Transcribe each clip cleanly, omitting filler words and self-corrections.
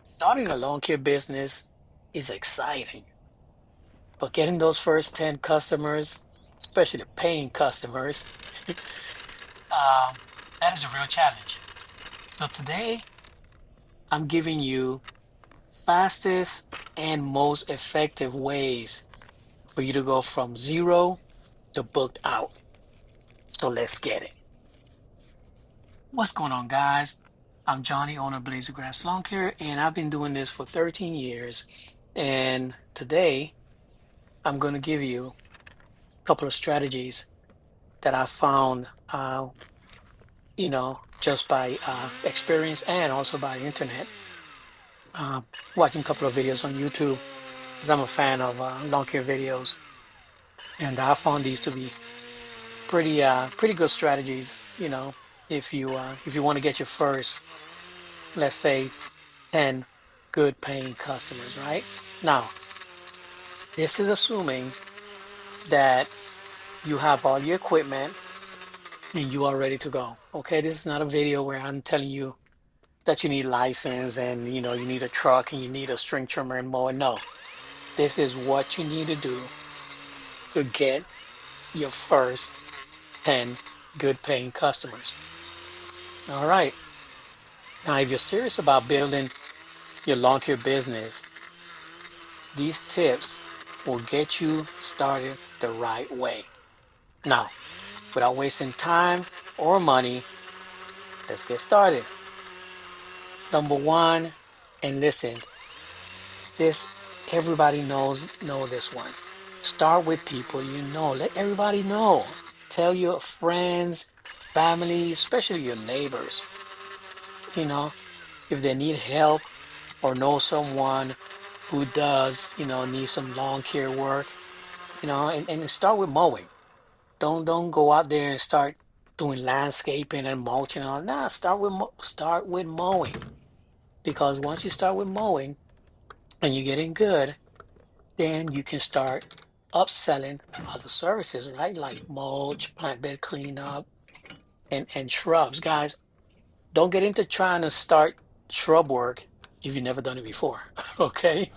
Starting a lawn care business is exciting, but getting those first 10 customers, especially the paying customers, um, that is a real challenge. So today, I'm giving you fastest and most effective ways for you to go from zero to booked out. So let's get it. What's going on, guys? I'm Johnny, owner of Blazer Grass Lawn Care, and I've been doing this for 13 years. And today, I'm going to give you a couple of strategies that I found, just by experience and also by internet, uh, watching a couple of videos on YouTube, because I'm a fan of lawn care videos, and I found these to be pretty good strategies. If you want to get your first, let's say, 10 good paying customers, right? Now, this is assuming that you have all your equipment and you are ready to go. Okay, this is not a video where I'm telling you that you need license and you need a truck and you need a string trimmer and mower. No, this is what you need to do to get your first 10 good paying customers. All right. Now, if you're serious about building your lawn care business, these tips will get you started the right way. Now, without wasting time or money, let's get started. Number one, and listen, this everybody know this one. Start with people you know. Let everybody know. Tell your friends, family, especially your neighbors, you know, if they need help or know someone who does, need some lawn care work, and start with mowing. Don't go out there and start doing landscaping and mulching and all. Nah, start with mowing. Because once you start with mowing and you're getting good, then you can start upselling other services, right? Like mulch, plant bed cleanup, and shrubs. Guys, don't get into trying to start shrub work if you've never done it before. Okay?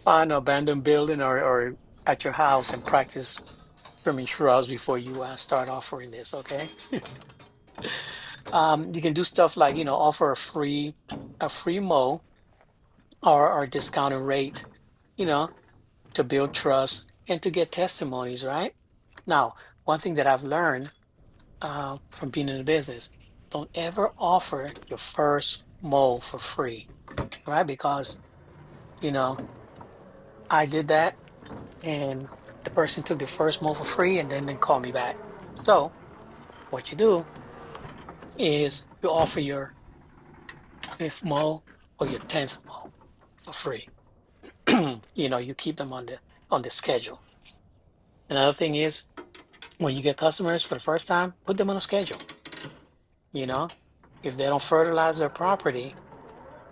Find an abandoned building or at your house and practice trimming shrubs before you start offering this, okay? You can do stuff like, offer a free mow or discounted rate, you know, to build trust and to get testimonies, right? Now, one thing that I've learned from being in the business, don't ever offer your first mow for free, right? Because, you know, I did that and the person took the first mow for free and then called me back. So what you do is you offer your fifth mow or your 10th mow for free. You keep them on the schedule. Another thing is when you get customers for the first time, put them on a schedule. You know, if they don't fertilize their property,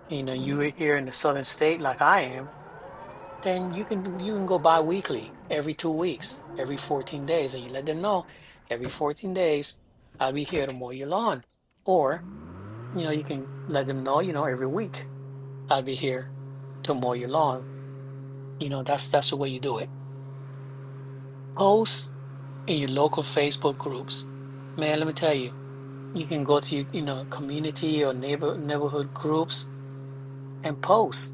you are here in the southern state like I am, then you can go bi-weekly, every 2 weeks, every 14 days, and you let them know every 14 days I'll be here to mow your lawn. Or, you can let them know, every week I'll be here to mow your lawn. That's the way you do it. Post in your local Facebook groups. Man, let me tell you, you can go to community or neighborhood groups and post.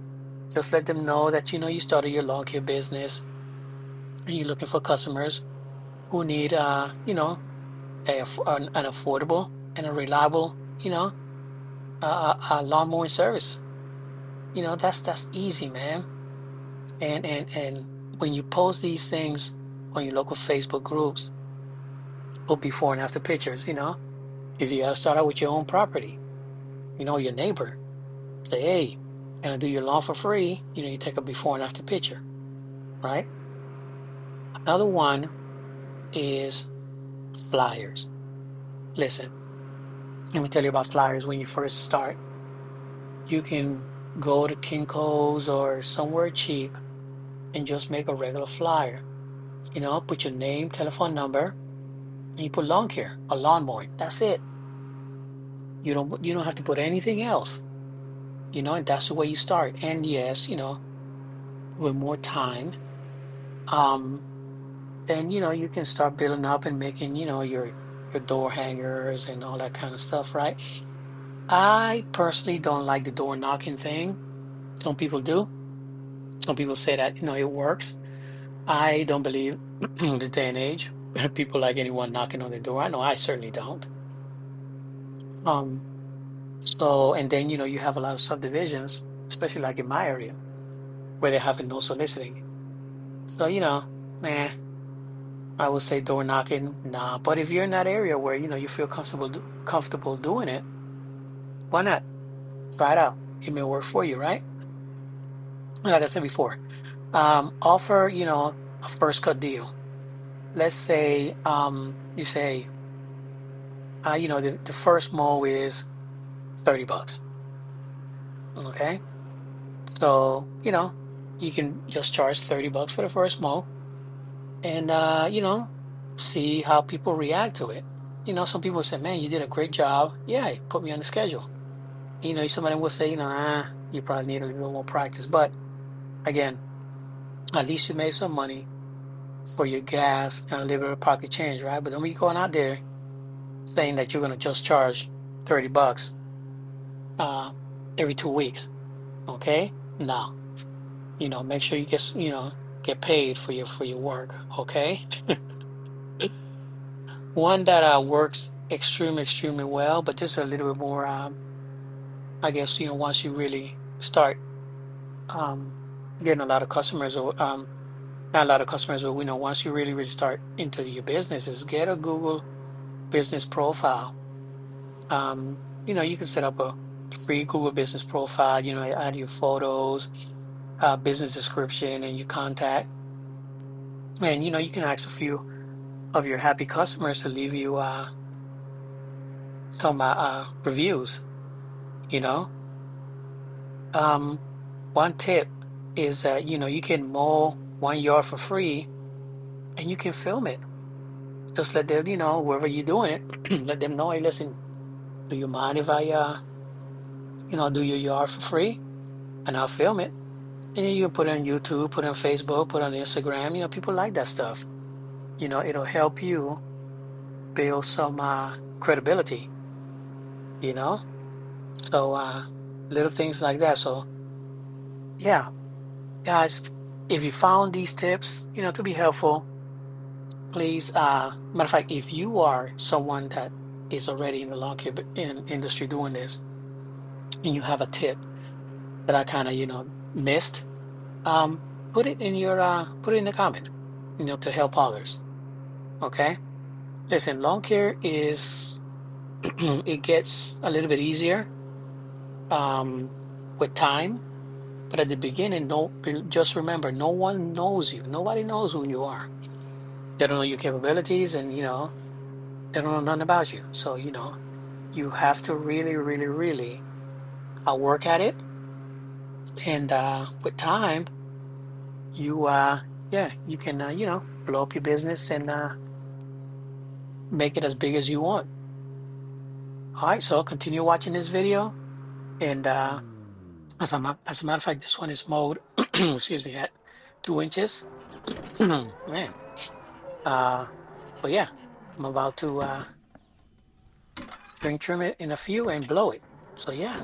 Just let them know that you started your lawn care business and you're looking for customers who need an affordable and a reliable lawn mowing service. That's easy, man. And when you post these things on your local Facebook groups, put before and after pictures. If you gotta start out with your own property, your neighbor, say, hey, can I do your lawn for free? You take a before and after picture, right? Another one is flyers. Listen, let me tell you about flyers when you first start. You can go to Kinko's or somewhere cheap and just make a regular flyer. Put your name, telephone number, and you put lawn care or lawn mowing. That's it. You don't have to put anything else. and that's the way you start. And yes, with more time, um, then you can start building up and making, your door hangers and all that kind of stuff, right? I personally don't like the door knocking thing. Some people do. Some people say that, it works. I don't believe this day and age people like anyone knocking on the door. I know I certainly don't. Um, so, and then, you have a lot of subdivisions, especially like in my area, where they have no soliciting. So, eh, I would say door knocking, nah. But if you're in that area where, you feel comfortable doing it, why not? Try it out. It may work for you, right? Like I said before, offer, a first cut deal. Let's say, you say, the first mow is $30. Okay. So, you can just charge $30 for the first mow and, see how people react to it. Some people say, man, you did a great job. Yeah, put me on the schedule. Somebody will say, you probably need a little more practice. But again, at least you made some money for your gas and a little bit of pocket change, right? But don't be going out there saying that you're going to just charge $30 uh, every 2 weeks. Okay? No, make sure you get paid for your work. Okay? One that works extremely well, but this is a little bit more, I guess, once you really start um, getting a lot of customers or not a lot of customers, but once you really start into your business, is get a Google business profile. You can set up a free Google business profile, add your photos, business description, and your contact. And you can ask a few of your happy customers to leave you some reviews. You know, um, one tip is that you can mow 1 yard for free, and you can film it. Just let them, wherever you're doing it, let them know. Hey, listen, do you mind if I do your yard for free, and I'll film it. And then you can put it on YouTube, put it on Facebook, put it on Instagram. People like that stuff. It'll help you build some credibility. You know, so little things like that. So yeah, guys, if you found these tips, to be helpful, please. Matter of fact, if you are someone that is already in the lawn care industry doing this, and you have a tip that I kind of missed, um, put it in the comment, to help others. Okay. Listen, lawn care is it gets a little bit easier um, with time, but at the beginning, just remember, no one knows you. Nobody knows who you are. They don't know your capabilities, and they don't know nothing about you. So you have to really, really, really work at it, and with time, you yeah, you can blow up your business and make it as big as you want. All right, so continue watching this video, and as a matter of fact, this one is mowed, excuse me, at 2 inches. Man, uh, but yeah, I'm about to string trim it in a few and blow it. So yeah.